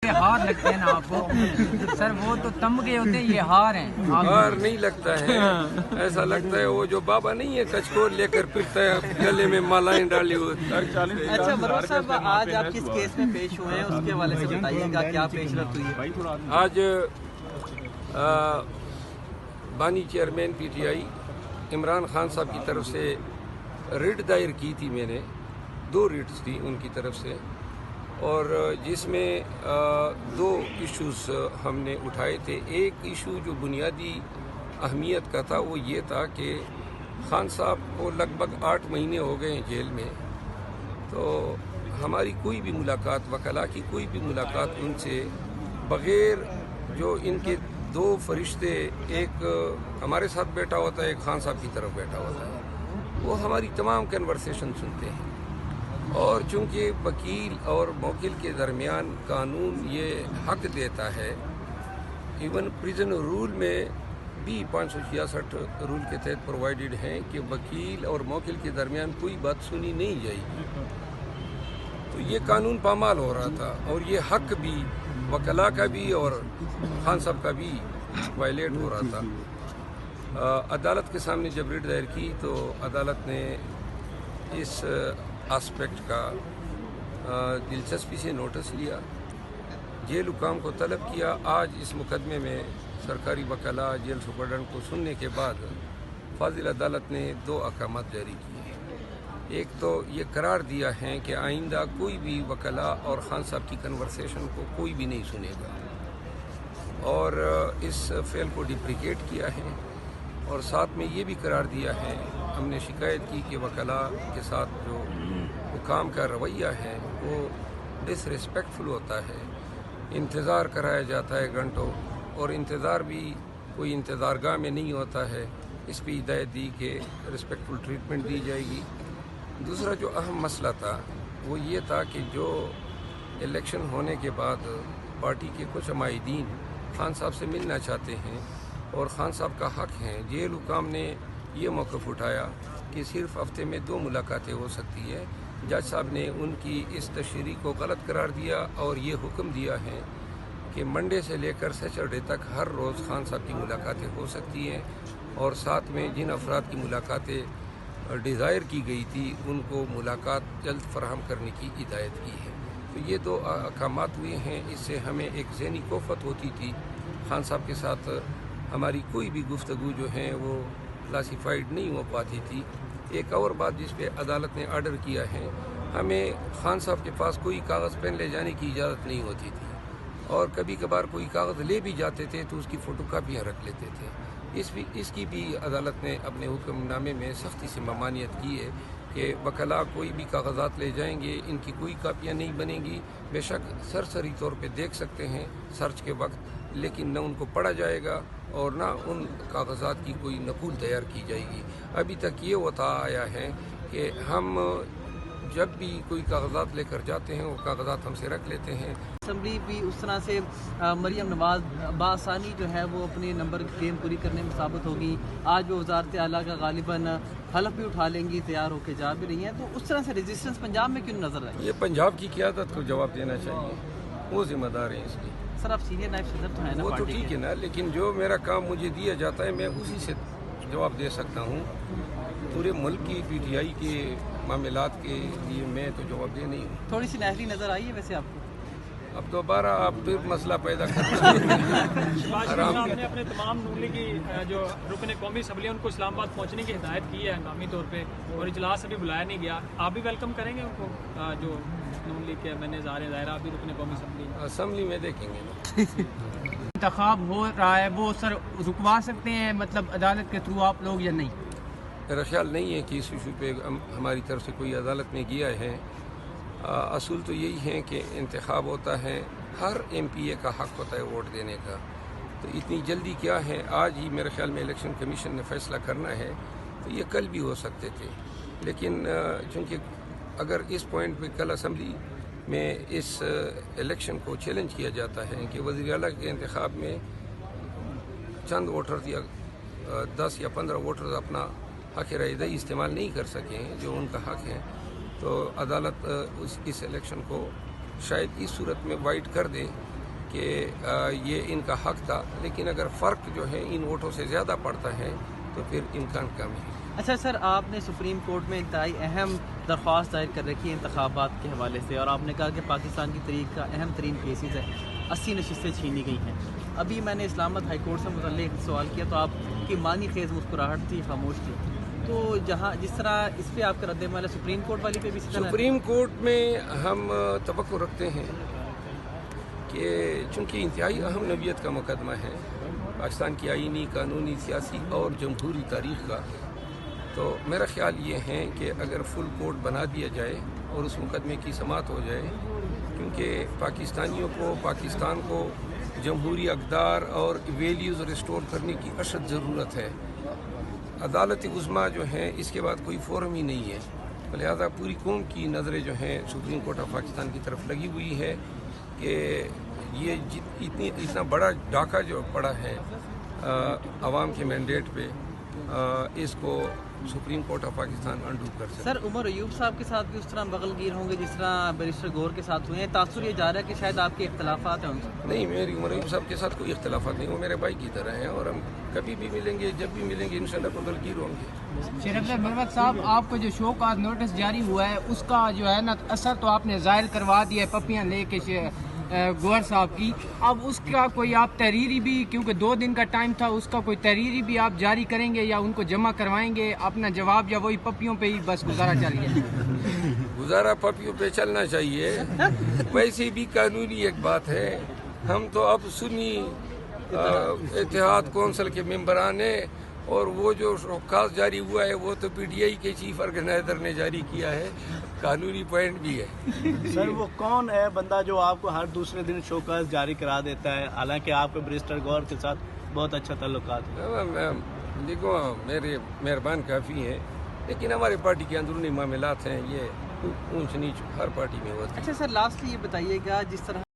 ہوتے ہار لگتے ہیں نا آپ کو سر، وہ تو تمغے ہوتے ہیں، یہ ہار ہیں. ہار نہیں لگتا ہے، ایسا لگتا ہے وہ جو بابا نہیں ہے کچکور لے کر پھرتا ہے گلے میں مالائیں ڈالی ہوئی. اچھا مروت صاحب، آج آپ کس کیس میں پیش ہوئے ہیں، اس کے حوالے سے بتائیے گا، کیا پیش رفت ہوئی ہے؟ آج بانی chairman P T I Imran Khan صاحب کی طرف سے ریٹ دائر کی تھی. میں نے 2 ریٹس تھی ان کی طرف سے، اور جس میں 2 ایشوز ہم نے اٹھائے تھے. ایک ایشو جو بنیادی اہمیت کا تھا وہ یہ تھا کہ خان صاحب کو لگ بھگ 8 مہینے ہو گئے ہیں جیل میں، تو ہماری کوئی بھی ملاقات، وکلاء کی کوئی بھی ملاقات ان سے بغیر جو ان کے 2 فرشتے، ایک ہمارے ساتھ بیٹھا ہوتا ہے، ایک خان صاحب کی طرف بیٹھا ہوتا ہے، وہ ہماری تمام کنورسیشن سنتے ہیں. اور چونکہ وکیل اور موکل کے درمیان قانون یہ حق دیتا ہے، ایون پریزن رول میں بھی 566 رول کے تحت پرووائڈڈ ہیں کہ وکیل اور موکل کے درمیان کوئی بات سنی نہیں جائے گی. تو یہ قانون پامال ہو رہا تھا، اور یہ حق بھی وکلاء کا بھی اور خان صاحب کا بھی وائلیٹ ہو رہا تھا. عدالت کے سامنے جب ریٹ دائر کی تو عدالت نے اس آسپیکٹ کا دلچسپی سے نوٹس لیا، جیل حکام کو طلب کیا. آج اس مقدمے میں سرکاری وکلاء جیل سپرڈنٹ کو سننے کے بعد فاضل عدالت نے 2 احکامات جاری کیے ہیں. ایک تو یہ قرار دیا ہے کہ آئندہ کوئی بھی وکلاء اور خان صاحب کی کنورسیشن کو کوئی بھی نہیں سنے گا، اور اس فعل کو ڈپریکیٹ کیا ہے. اور ساتھ میں یہ بھی قرار دیا ہے، ہم نے شکایت کی کہ وکلاء کے ساتھ جو حکام کا رویہ ہے وہ ڈس ریسپیکٹفل ہوتا ہے، انتظار کرایا جاتا ہے گھنٹوں، اور انتظار بھی کوئی انتظار گاہ میں نہیں ہوتا ہے. اس پہ ہدایت دی کہ رسپیکٹفل ٹریٹمنٹ دی جائے گی. دوسرا جو اہم مسئلہ تھا وہ یہ تھا کہ جو الیکشن ہونے کے بعد پارٹی کے کچھ عمائدین خان صاحب سے ملنا چاہتے ہیں اور خان صاحب کا حق ہے، جیل حکام نے یہ موقف اٹھایا کہ صرف ہفتے میں 2 ملاقاتیں ہو سکتی ہے. جج صاحب نے ان کی اس تشریح کو غلط قرار دیا اور یہ حکم دیا ہے کہ منڈے سے لے کر سیچرڈے تک ہر روز خان صاحب کی ملاقاتیں ہو سکتی ہیں، اور ساتھ میں جن افراد کی ملاقاتیں ڈیزائر کی گئی تھی ان کو ملاقات جلد فراہم کرنے کی ہدایت کی ہے. تو یہ 2 احکامات ہوئے ہیں. اس سے ہمیں ایک ذہنی کوفت ہوتی تھی، خان صاحب کے ساتھ ہماری کوئی بھی گفتگو جو ہے وہ کلاسیفائڈ نہیں ہو پاتی تھی. ایک اور بات جس پہ عدالت نے آرڈر کیا ہے، ہمیں خان صاحب کے پاس کوئی کاغذ پین لے جانے کی اجازت نہیں ہوتی تھی، اور کبھی کبھار کوئی کاغذ لے بھی جاتے تھے تو اس کی فوٹو کاپیاں رکھ لیتے تھے. اس کی بھی عدالت نے اپنے حکم نامے میں سختی سے ممانعت کی ہے کہ وکلاء کوئی بھی کاغذات لے جائیں گے، ان کی کوئی کاپیاں نہیں بنیں گی. بے شک سرسری طور پہ دیکھ سکتے ہیں سرچ کے وقت، لیکن نہ ان کو پڑھا جائے گا اور نہ ان کاغذات کی کوئی نقول تیار کی جائے گی. ابھی تک یہ ہوتا آیا ہے کہ ہم جب بھی کوئی کاغذات لے کر جاتے ہیں وہ کاغذات ہم سے رکھ لیتے ہیں. اسمبلی بھی اس طرح سے مریم نواز بآسانی جو ہے وہ اپنے نمبر گیم پوری کرنے میں ثابت ہوگی. آج وہ وزارت اعلیٰ کا غالباً حلف بھی اٹھا لیں گی، تیار ہو کے جا بھی رہی ہیں. تو اس طرح سے ریزسٹنس پنجاب میں کیوں نظر آئی؟ یہ پنجاب کی قیادت کو جواب دینا چاہیے، وہ ذمہ دار ہیں اس کی. سر آپ سینئر نائب صدر تو ہیں نا وہ تو پارٹی ٹھیک کے. ہے نا، لیکن جو میرا کام مجھے دیا جاتا ہے میں اسی سے جواب دے سکتا ہوں. پورے ملک کی پی ٹی آئی کے معاملات کے لیے میں تو جواب دے نہیں ہوں. تھوڑی سی نہری نظر آئی ہے ویسے آپ کو؟ اب دوبارہ آپ پھر مسئلہ پیدا کرتے ہیں. شہباز شریف صاحب نے اپنے تمام نون لیگ کی جو رکن قومی اسمبلی ان کو اسلام آباد پہنچنے کی ہدایت کی ہے ہنگامی طور پہ، اور اجلاس ابھی بلایا نہیں گیا. آپ بھی ویلکم کریں گے ان کو، جو نون لیگ کے میں نے ظاہر آپ بھی رکن قومی اسمبلی میں دیکھیں گے. انتخاب ہو رہا ہے وہ سر رکوا سکتے ہیں مطلب عدالت کے تھرو آپ لوگ یا نہیں؟ میرا خیال نہیں ہے کہ اس ایشو پہ ہماری طرف سے کوئی عدالت میں گیا ہے. اصول تو یہی ہے کہ انتخاب ہوتا ہے، ہر ایم پی اے کا حق ہوتا ہے ووٹ دینے کا. تو اتنی جلدی کیا ہے؟ آج ہی میرے خیال میں الیکشن کمیشن نے فیصلہ کرنا ہے، تو یہ کل بھی ہو سکتے تھے. لیکن چونکہ اگر اس پوائنٹ پہ کل اسمبلی میں اس الیکشن کو چیلنج کیا جاتا ہے کہ وزیر اعلیٰ کے انتخاب میں چند ووٹرز یا 10 یا 15 ووٹرز اپنا حق رائے دہی استعمال نہیں کر سکیں جو ان کا حق ہے، تو عدالت اس الیکشن کو شاید اس صورت میں وائٹ کر دے کہ یہ ان کا حق تھا، لیکن اگر فرق جو ہے ان ووٹوں سے زیادہ پڑتا ہے تو پھر امکان کم ہے۔ اچھا سر، آپ نے سپریم کورٹ میں انتہائی اہم درخواست دائر کر رکھی ہے انتخابات کے حوالے سے، اور آپ نے کہا کہ پاکستان کی تاریخ کا اہم ترین کیسز ہے، 80 نشستیں چھینی گئی ہیں۔ ابھی میں نے اسلام آباد ہائی کورٹ سے متعلق سوال کیا تو آپ کی معنی خیز مسکراہٹ تھی، خاموش تھی، تو جہاں جس طرح اس پہ آپ کا رد عمل ہے سپریم کورٹ والی پہ بھی اسی طرح؟ سپریم کورٹ میں ہم توقع رکھتے ہیں کہ چونکہ انتہائی اہم نوعیت کا مقدمہ ہے پاکستان کی آئینی، قانونی، سیاسی اور جمہوری تاریخ کا، تو میرا خیال یہ ہے کہ اگر فل کورٹ بنا دیا جائے اور اس مقدمے کی سماعت ہو جائے، کیونکہ پاکستانیوں کو، پاکستان کو جمہوری اقدار اور ویلیوز ریسٹور کرنے کی اشد ضرورت ہے۔ عدالت عظمیٰ جو ہے اس کے بعد کوئی فورم ہی نہیں ہے، لہذا پوری قوم کی نظریں جو ہیں سپریم کورٹ آف پاکستان کی طرف لگی ہوئی ہے کہ یہ اتنا بڑا ڈاکہ جو پڑا ہے عوام کے مینڈیٹ پہ، اس کو Supreme Court of Pakistan undo کر سکے۔ سر، عمر ایوب صاحب کے ساتھ بھی اس طرح بغل گیر ہوں گے جس طرح بیرسٹر گور کے ساتھ ہوئے ہیں؟ تاثر یہ جا رہا ہے کہ شاید آپ کے اختلافات ہیں ان سے؟ نہیں، میری عمر ایوب صاحب کے ساتھ کوئی اختلافات نہیں، وہ میرے بھائی کی طرح ہیں اور ہم کبھی بھی ملیں گے، جب بھی ملیں گے انشاءاللہ بغل گیر ہوں گے۔ شریف مروت صاحب، آپ کو جو شو کاز نوٹس جاری ہوا ہے اس کا جو ہے نا اثر تو آپ نے ظاہر کروا دیا ہے پپیاں لے کے گور صاحب کی، اب اس کا کوئی آپ تحریری بھی، کیونکہ 2 دن کا ٹائم تھا، اس کا کوئی تحریری بھی آپ جاری کریں گے یا ان کو جمع کروائیں گے اپنا جواب، یا وہی پپیوں پہ ہی بس گزارا چل گیا؟ گزارا پپیوں پہ چلنا چاہیے، ویسے بھی قانونی ایک بات ہے، ہم تو اب سنی اتحاد کونسل کے ممبران ہیں، اور وہ جو شوکاز جاری ہوا ہے وہ تو پی ٹی آئی کے چیف آرگنائزر نے جاری کیا ہے، قانونی پوائنٹ بھی ہے۔ سر، وہ کون ہے بندہ جو آپ کو ہر دوسرے دن شوکاز جاری کرا دیتا ہے، حالانکہ آپ کے بیرسٹر گور کے ساتھ بہت اچھا تعلقات ہے؟ دیکھو، میرے مہربان کافی ہیں، لیکن ہمارے پارٹی کے اندرونی معاملات ہیں، یہ اونچ نیچ ہر پارٹی میں ہوتا ہے۔ اچھا سر، لاسٹلی یہ بتائیے گا، جس طرح